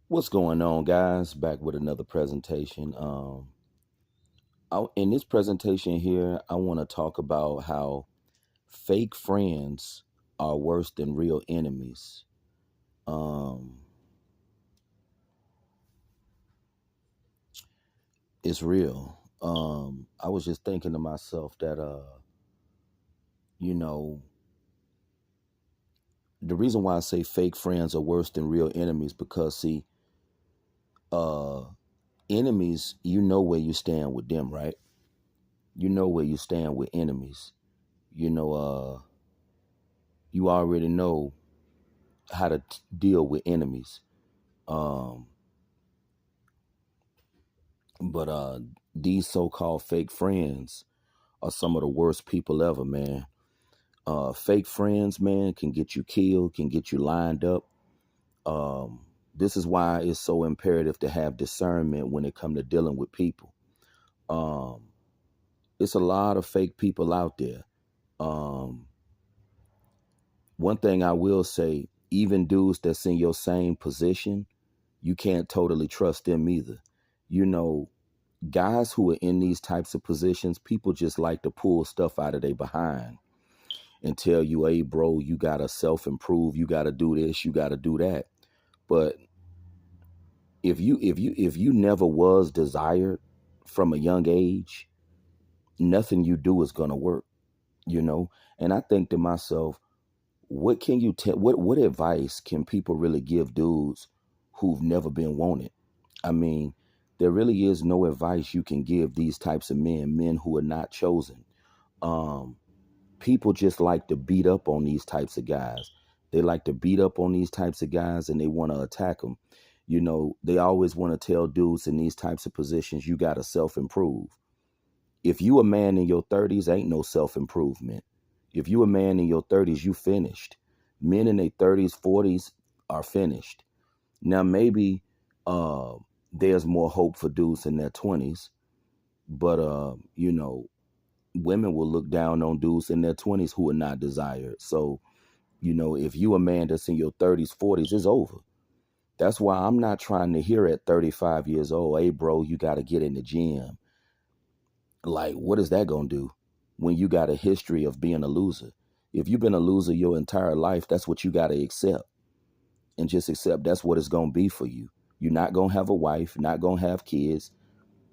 What's going on, guys? Back with another presentation. In this presentation here, I want to talk about how fake friends are worse than real enemies. Um, it's real. I was just thinking to myself that, you know, the reason why I say fake friends are worse than real enemies because, see, uh, enemies, you know where you stand with them, right? You know where you stand with enemies. You know, you already know how to deal with enemies. Um, but these so-called fake friends are some of the worst people ever, man. Fake friends, man, can get you killed, can get you lined up. Um, this is why it's so imperative to have discernment when it comes to dealing with people. Um, it's a lot of fake people out there. Um, One thing I will say, even dudes that's in your same position, you can't totally trust them either. You know, guys who are in these types of positions, people just like to pull stuff out of their behind and tell you, hey, bro, you got to self improve. You got to do this. You got to do that. But if you never was desired from a young age, nothing you do is going to work, you know? And I think to myself, what can you tell? What advice can people really give dudes who've never been wanted? I mean, there really is no advice you can give these types of men who are not chosen. Um, People just like to beat up on these types of guys. They like to beat up on these types of guys and they want to attack them. You know, they always want to tell dudes in these types of positions, you got to self improve. If you a man in your 30s, ain't no self improvement. If you a man in your 30s, you finished. Men in their 30s, 40s are finished. Now maybe uh, there's more hope for dudes in their 20s, but you know, women will look down on dudes in their 20s who are not desired. So, you know, if you a man that's in your 30s, 40s, it's over. That's why I'm not trying to hear at 35 years old, hey, bro, you got to get in the gym. Like, what is that going to do when you got a history of being a loser? If you've been a loser your entire life, that's what you got to accept and just accept that's what it's going to be for you. You're not going to have a wife, not going to have kids,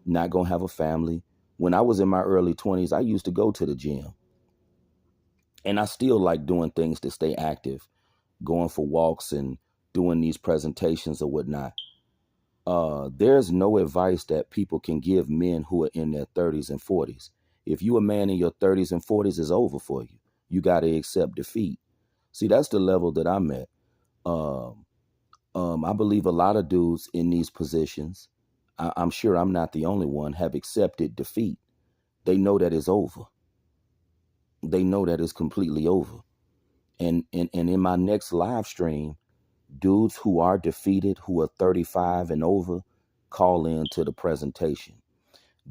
not going to have a family. When I was in my early 20s, I used to go to the gym and I still like doing things to stay active, going for walks and doing these presentations or whatnot. There's no advice that people can give men who are in their 30s and 40s. If you a man in your 30s and 40s, it's over for you. You got to accept defeat. See, that's the level that I'm at. Um, I believe a lot of dudes in these positions, I'm sure I'm not the only one, have accepted defeat. They know that it's over. They know that it's completely over. And in my next live stream, dudes who are defeated, who are 35 and over, call in to the presentation.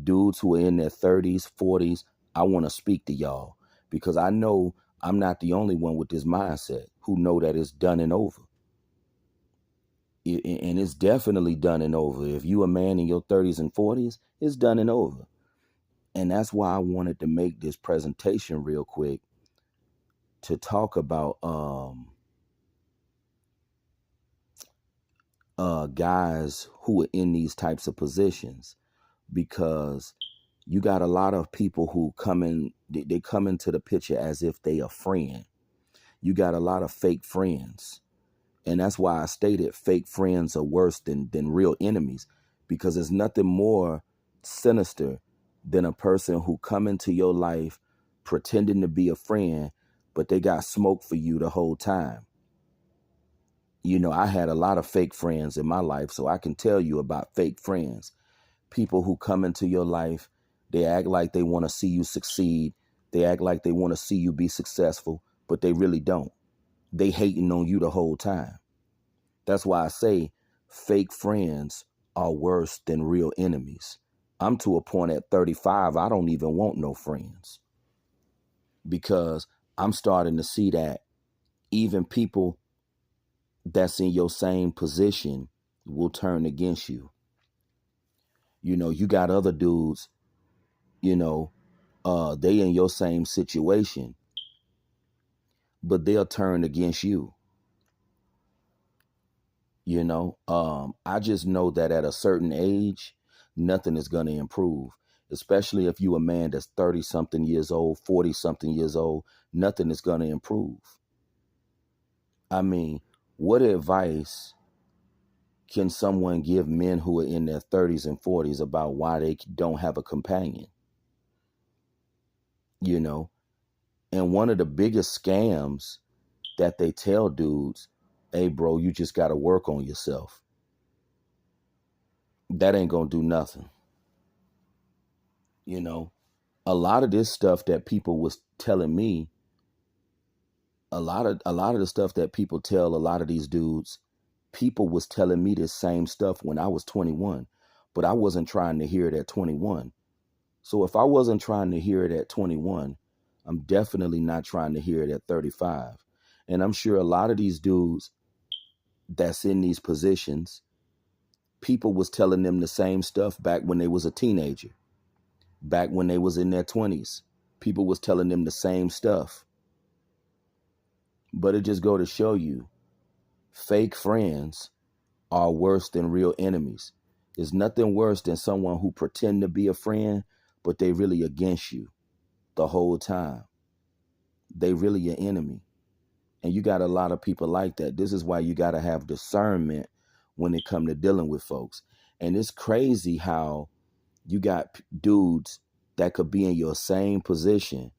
Dudes who are in their 30s, 40s, I want to speak to y'all because I know I'm not the only one with this mindset who know that it's done and over. And it's definitely done and over. If you a man in your 30s and 40s, it's done and over. And that's why I wanted to make this presentation real quick to talk about guys who are in these types of positions because you got a lot of people who come in, they come into the picture as if they a friend. You got a lot of fake friends. And that's why I stated fake friends are worse than real enemies, because there's nothing more sinister than a person who come into your life pretending to be a friend, but they got smoke for you the whole time. You know, I had a lot of fake friends in my life, so I can tell you about fake friends. People who come into your life, they act like they want to see you succeed. They act like they want to see you be successful, but they really don't. They hating on you the whole time. That's why I say fake friends are worse than real enemies. I'm to a point at 35, I don't even want no friends because I'm starting to see that even people that's in your same position will turn against you. You know, you got other dudes, you know, they in your same situation, but they'll turn against you. You know, I just know that at a certain age, nothing is going to improve, especially if you a man that's 30 something years old, 40 something years old, nothing is going to improve. I mean, what advice can someone give men who are in their 30s and 40s about why they don't have a companion? You know, and one of the biggest scams that they tell dudes, hey, bro, you just got to work on yourself. That ain't going to do nothing. You know, a lot of this stuff that people was telling me, a lot of the stuff that people tell a lot of these dudes, people was telling me this same stuff when I was 21, but I wasn't trying to hear it at 21. So if I wasn't trying to hear it at 21, I'm definitely not trying to hear it at 35. And I'm sure a lot of these dudes that's in these positions, people was telling them the same stuff back when they was a teenager, back when they was in their 20s. People was telling them the same stuff. But it just go to show you, fake friends are worse than real enemies. There's nothing worse than someone who pretend to be a friend, but they really against you the whole time. They really your enemy. And you got a lot of people like that. This is why you got to have discernment when it come to dealing with folks. And it's crazy how you got dudes that could be in your same position,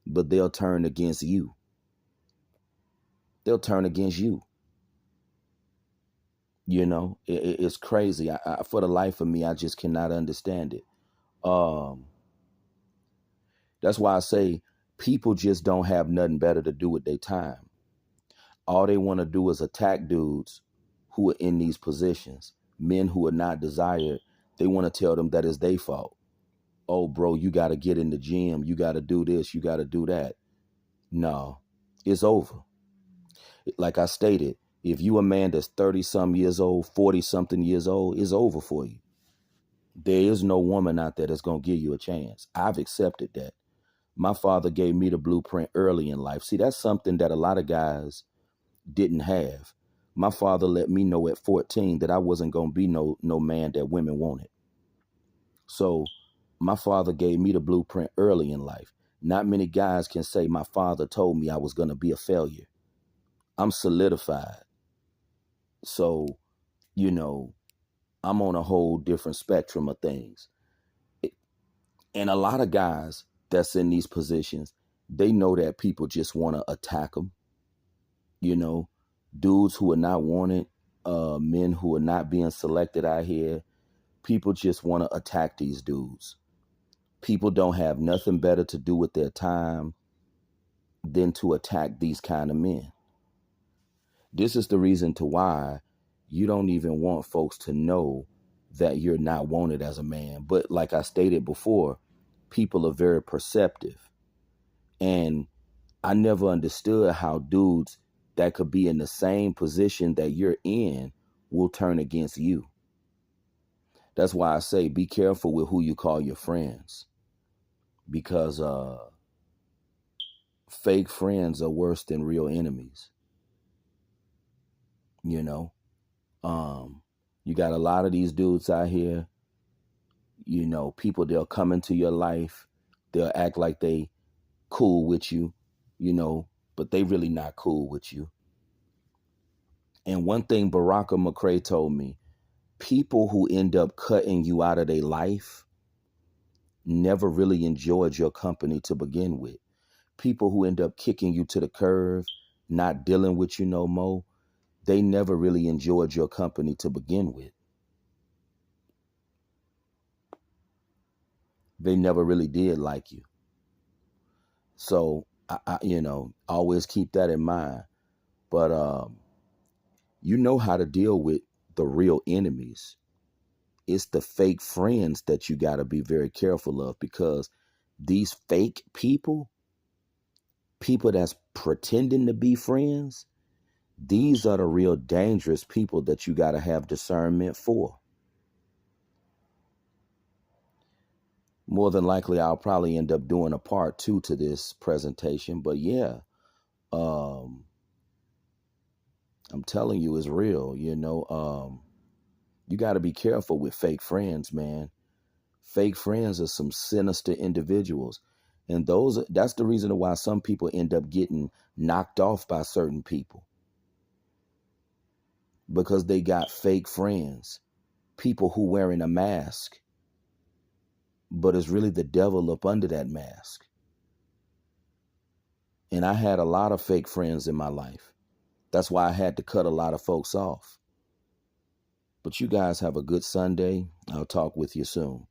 but they'll turn against you. They'll turn against you. You know, it's crazy. For the life of me, I just cannot understand it. Um, that's why I say people just don't have nothing better to do with their time. All they want to do is attack dudes who are in these positions, men who are not desired. They want to tell them that it's their fault. Oh, bro, you got to get in the gym. You got to do this. You got to do that. No, it's over. Like I stated, if you a man that's 30 some years old, 40 something years old, it's over for you. There is no woman out there that's going to give you a chance. I've accepted that. My father gave me the blueprint early in life. See, that's something that a lot of guys didn't have. My father let me know at 14 that I wasn't going to be no man that women wanted. So my father gave me the blueprint early in life. Not many guys can say my father told me I was going to be a failure. I'm solidified. So, you know, I'm on a whole different spectrum of things. And a lot of guys that's in these positions, they know that people just want to attack them. You know, dudes who are not wanted, men who are not being selected out here, people just want to attack these dudes. People don't have nothing better to do with their time than to attack these kind of men. This is the reason to why you don't even want folks to know that you're not wanted as a man. But like I stated before, people are very perceptive. And I never understood how dudes that could be in the same position that you're in will turn against you. That's why I say be careful with who you call your friends, because fake friends are worse than real enemies. You know, you got a lot of these dudes out here. You know, people, they'll come into your life, they'll act like they cool with you, you know, but they really not cool with you. And one thing Baraka McCray told me, people who end up cutting you out of their life never really enjoyed your company to begin with. People who end up kicking you to the curve, not dealing with you no more, they never really enjoyed your company to begin with. They never really did like you. So, you know, always keep that in mind. But you know how to deal with the real enemies. It's the fake friends that you got to be very careful of, because these fake people that's pretending to be friends, These are the real dangerous people that you got to have discernment for. More than likely, I'll probably end up doing a part 2 to this presentation. But yeah, um, I'm telling you, it's real. You got to be careful with fake friends, man. Fake friends are some sinister individuals. And that's the reason why some people end up getting knocked off by certain people, because they got fake friends, people who wearing a mask, but it's really the devil up under that mask. And I had a lot of fake friends in my life. That's why I had to cut a lot of folks off. But you guys have a good Sunday. I'll talk with you soon.